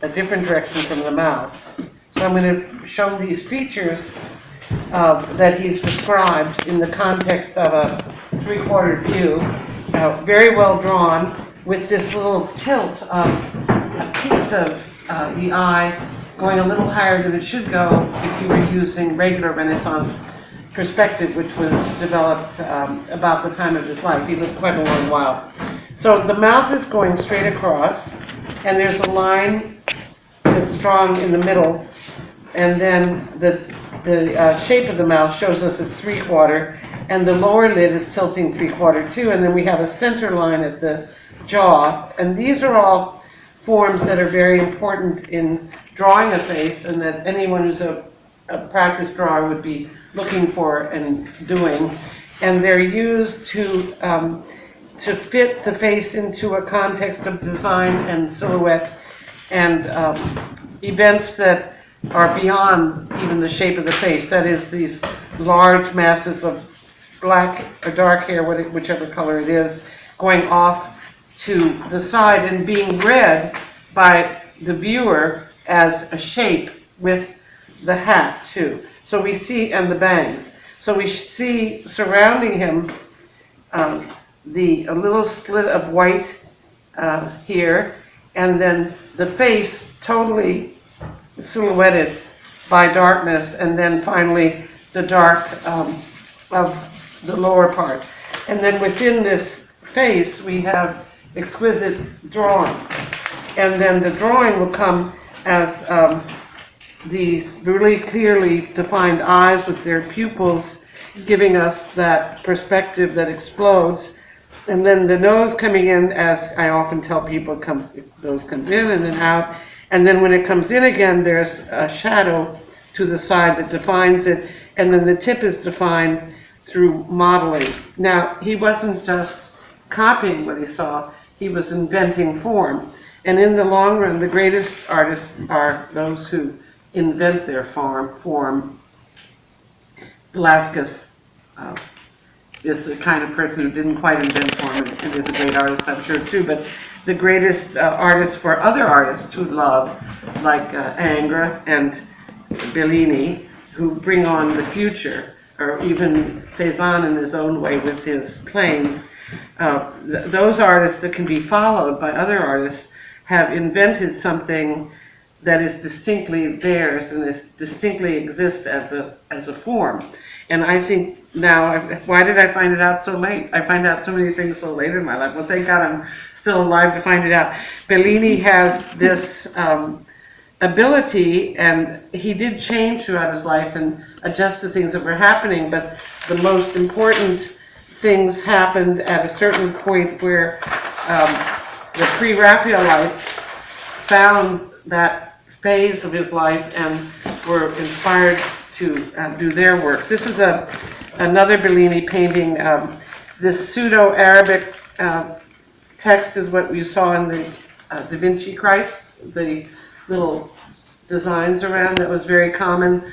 a different direction from the mouth. So I'm going to show these features that he's described in the context of a three-quarter view, very well drawn, with this little tilt of a piece of the eye going a little higher than it should go if you were using regular Renaissance perspective, which was developed about the time of his life. He lived quite a long while. So the mouth is going straight across, and there's a line that's drawn in the middle, and then the shape of the mouth shows us it's three-quarter, and the lower lid is tilting three-quarter too, and then we have a center line at the jaw, and these are all forms that are very important in drawing a face, and that anyone who's a practice drawer would be looking for and doing, and they're used to fit the face into a context of design and silhouette and events that are beyond even the shape of the face. That is, these large masses of black or dark hair, whichever color it is, going off to the side and being read by the viewer as a shape with the hat too. So we see, and the bangs. So we see surrounding him a little slit of white here, and then the face totally silhouetted by darkness, and then finally the dark of the lower part. And then within this face we have exquisite drawing. And then the drawing will come as these really clearly defined eyes with their pupils giving us that perspective that explodes. And then the nose coming in, as I often tell people, nose comes in and then out. And then when it comes in again, there's a shadow to the side that defines it. And then the tip is defined through modeling. Now, he wasn't just copying what he saw, he was inventing form. And in the long run, the greatest artists are those who invent their form. Velasquez is the kind of person who didn't quite invent form and is a great artist, I'm sure, too. But the greatest artists for other artists who love, like Ingres and Bellini, who bring on the future, or even Cézanne in his own way with his planes, those artists that can be followed by other artists have invented something that is distinctly theirs and is distinctly exists as a form. And I think now, why did I find it out so late? I find out so many things so late in my life. Well, thank God I'm still alive to find it out. Bellini has this ability, and he did change throughout his life and adjust to things that were happening, but the most important things happened at a certain point where the pre-Raphaelites found that phase of his life and were inspired to do their work. This is another Bellini painting. This pseudo-Arabic text is what you saw in the Da Vinci Christ, the little designs around that was very common.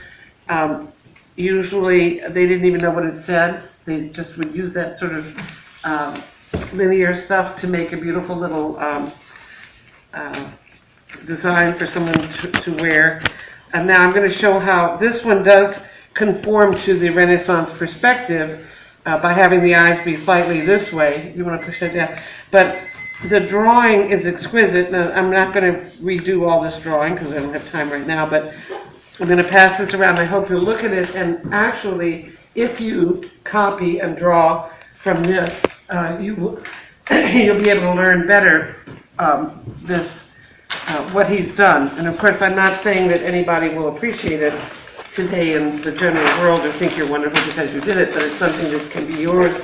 Usually they didn't even know what it said. They just would use that sort of linear stuff to make a beautiful little design for someone to wear. And now I'm going to show how this one does conform to the Renaissance perspective by having the eyes be slightly this way. You want to push that down. But the drawing is exquisite. Now, I'm not going to redo all this drawing because I don't have time right now, but I'm going to pass this around. I hope you'll look at it, and actually, if you copy and draw from this, you'll be able to learn better what he's done. And of course, I'm not saying that anybody will appreciate it today in the general world or think you're wonderful because you did it, but it's something that can be yours,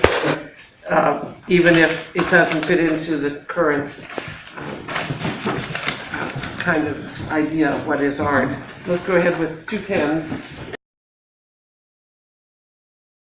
even if it doesn't fit into the current kind of idea of what is art. Let's go ahead with 210.